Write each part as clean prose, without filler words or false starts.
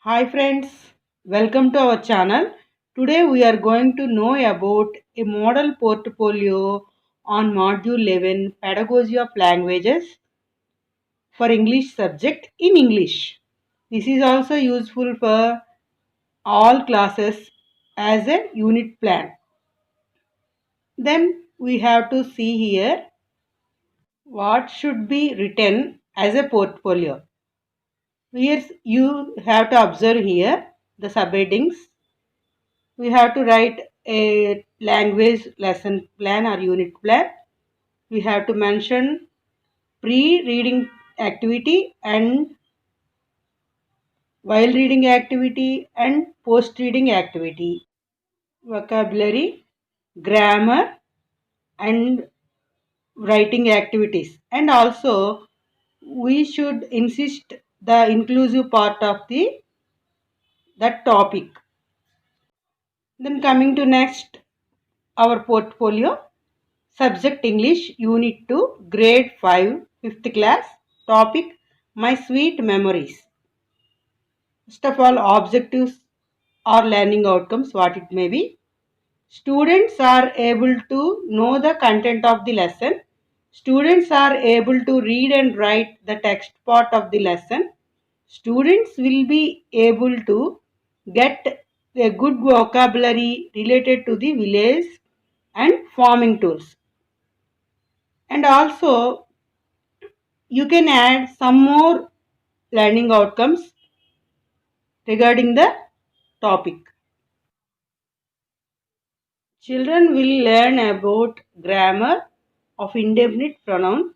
Hi friends, welcome to our channel. Today we are going to know about a model portfolio on Module 11 Pedagogy of Languages for English subject in English. This is also useful for all classes as a unit plan. Then we have to see here what should be written as a portfolio. Here you have to observe here the subheadings. We have to write a language lesson plan or unit plan. We have to mention pre-reading activity and while reading activity and post-reading activity, vocabulary, grammar and writing activities. And also we should insist the inclusive part of the that topic. Then coming to next our portfolio. Subject English Unit 2 Grade 5 5th class. Topic My Sweet Memories. First of all, objectives or learning outcomes, what it may be. Students are able to know the content of the lesson. Students are able to read and write the text part of the lesson. Students will be able to get a good vocabulary related to the village and farming tools. And also you can add some more learning outcomes regarding the topic. Children will learn about grammar of indefinite pronoun.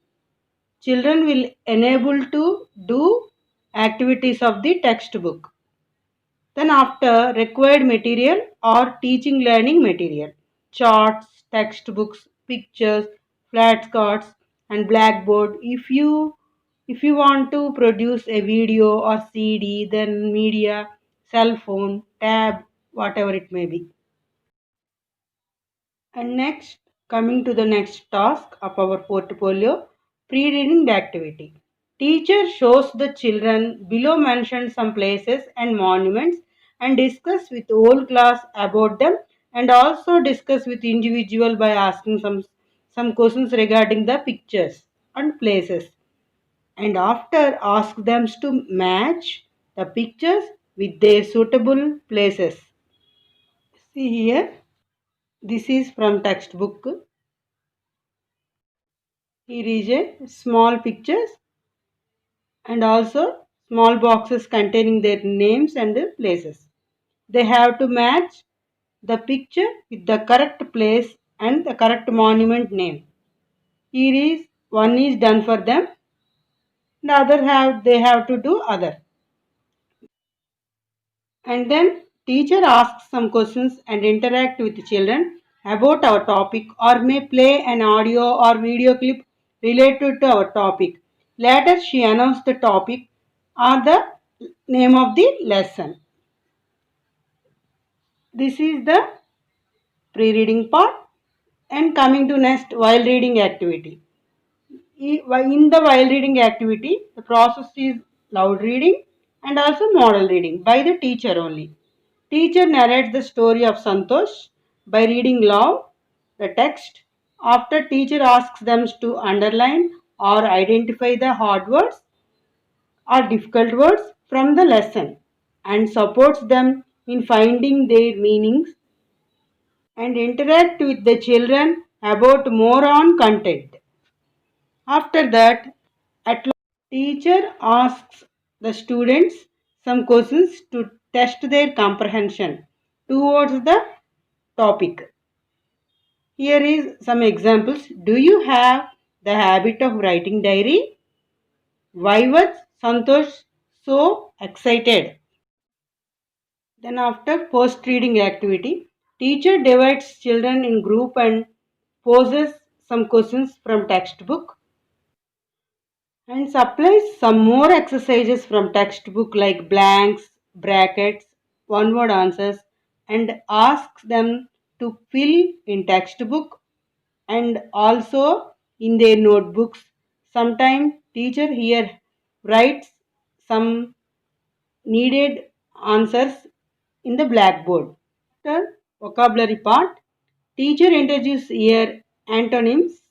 Children will enable to do activities of the textbook. Then after required material or teaching learning material, charts, textbooks, pictures, flashcards and blackboard. If you want to produce a video or CD, then media, cell phone, tab, whatever it may be. And next, coming to the next task of our portfolio, pre-reading activity. Teacher shows the children below mentioned some places and monuments and discuss with whole class about them, and also discuss with individual by asking some questions regarding the pictures and places, and after ask them to match the pictures with their suitable places. See here, this is from textbook. Here is a small pictures and also small boxes containing their names and places. They have to match the picture with the correct place and the correct monument name. Here is one is done for them, the other they have to do other. And then teacher asks some questions and interact with children about our topic, or may play an audio or video clip related to our topic. Later she announced the topic or the name of the lesson. This is the pre-reading part. And coming to next, while reading activity. In the while reading activity, the process is loud reading and also model reading by the teacher only. Teacher narrates the story of Santosh by reading loud the text. After, teacher asks them to underline or identify the hard words or difficult words from the lesson and supports them in finding their meanings, and interact with the children about more on content. After that, at last, teacher asks the students some questions to test their comprehension towards the topic. Here is some examples. Do you have the habit of writing diary? Why was Santosh so excited? Then after post reading activity, teacher divides children in group and poses some questions from textbook and supplies some more exercises from textbook like blanks, brackets, one word answers, and asks them to fill in textbook and also in their notebooks. Sometimes teacher here writes some needed answers in the blackboard. The vocabulary part, teacher introduces here antonyms,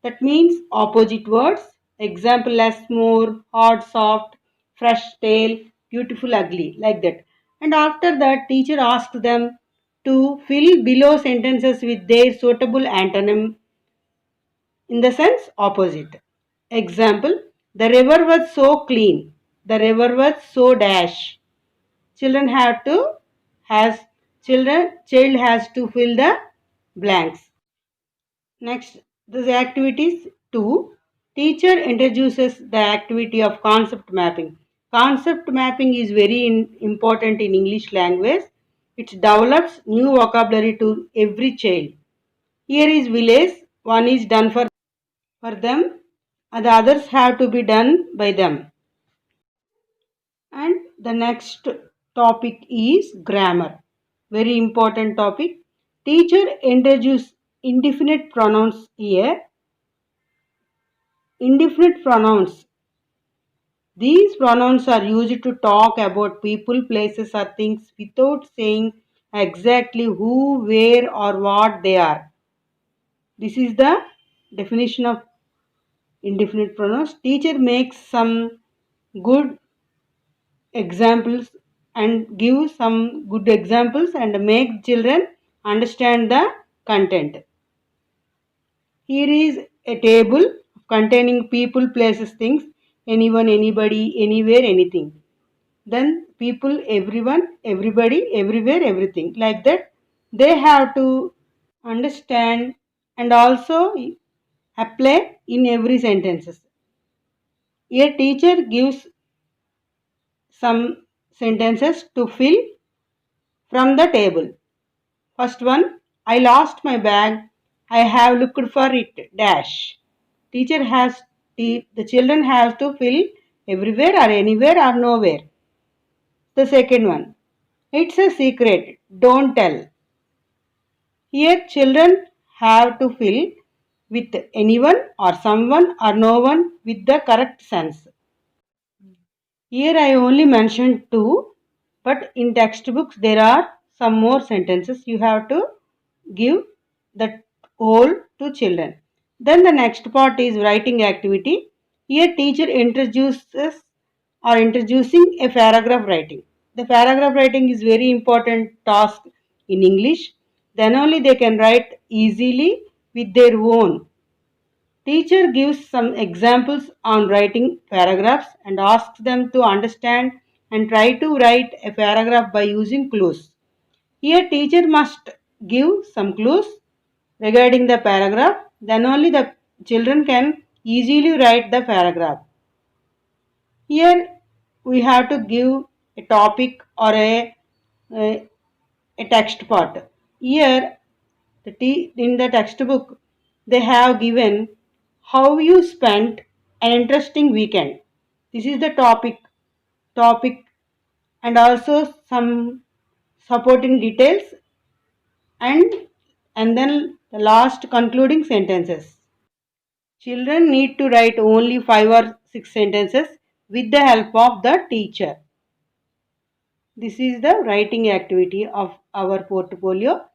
that means opposite words. Example, less, more, hard, soft, fresh, stale, beautiful, ugly, like that. And after that, teacher asks them to fill below sentences with their suitable antonym, in the sense opposite. Example, the river was so clean. The river was so dash. Children have to has child has to fill the blanks. Next, this activities 2. Teacher introduces the activity of concept mapping. Concept mapping is very important in English language. It develops new vocabulary to every child. Here is village. One is done for them, and the others have to be done by them. And the next topic is grammar. Very important topic. Teacher introduce indefinite pronouns here. Indefinite pronouns. These pronouns are used to talk about people, places, or things without saying exactly who, where, or what they are. This is the definition of indefinite pronouns. Teacher makes some good examples and give some good examples and make children understand the content. Here is a table containing people, places, things, anyone, anybody, anywhere, anything. Then people, everyone, everybody, everywhere, everything. Like that, they have to understand and also apply in every sentences. Here teacher gives some sentences to fill from the table. First one, I lost my bag. I have looked for it. Dash. Teacher has the children have to fill everywhere or anywhere or nowhere. The second one, it's a secret. Don't tell. Here children have to fill with anyone or someone or no one with the correct sense. Here I only mentioned two, but in textbooks there are some more sentences. You have to give the whole to children. Then the next part is writing activity. Here teacher introduces or introducing a paragraph writing. The paragraph writing is very important task in English. Then only they can write easily with their own. Teacher gives some examples on writing paragraphs and asks them to understand and try to write a paragraph by using clues. Here teacher must give some clues regarding the paragraph, then only the children can easily write the paragraph. Here we have to give a topic or a, a text part. Here in the textbook they have given how you spent an interesting weekend. This is the topic and also some supporting details and then the last concluding sentences. Children need to write only 5 or 6 sentences with the help of the teacher. This is the writing activity of our portfolio.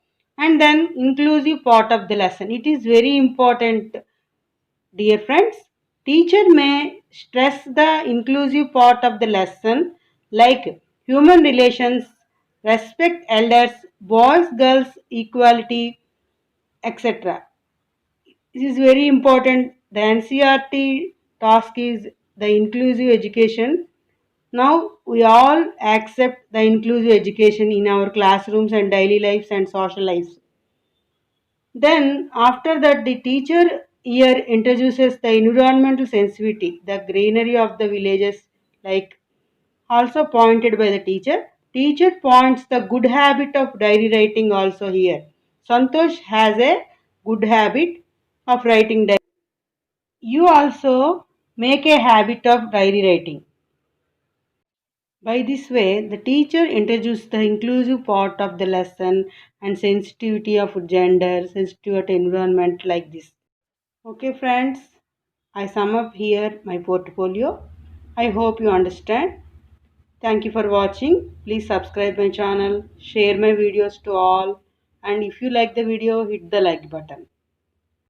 And then inclusive part of the lesson. It is very important, dear friends. Teacher may stress the inclusive part of the lesson like human relations, respect elders, boys, girls, equality, etc. This is very important. The NCERT task is the inclusive education. Now we all accept the inclusive education in our classrooms and daily lives and social lives. Then after that the teacher here introduces the environmental sensitivity, the greenery of the villages like also pointed by the teacher. Teacher points the good habit of diary writing also here. Santosh has a good habit of writing diary. You also make a habit of diary writing. By this way, the teacher introduces the inclusive part of the lesson and sensitivity of gender, sensitivity to environment like this. Okay friends, I sum up here my portfolio. I hope you understand. Thank you for watching. Please subscribe my channel, share my videos to all, and if you like the video, hit the like button.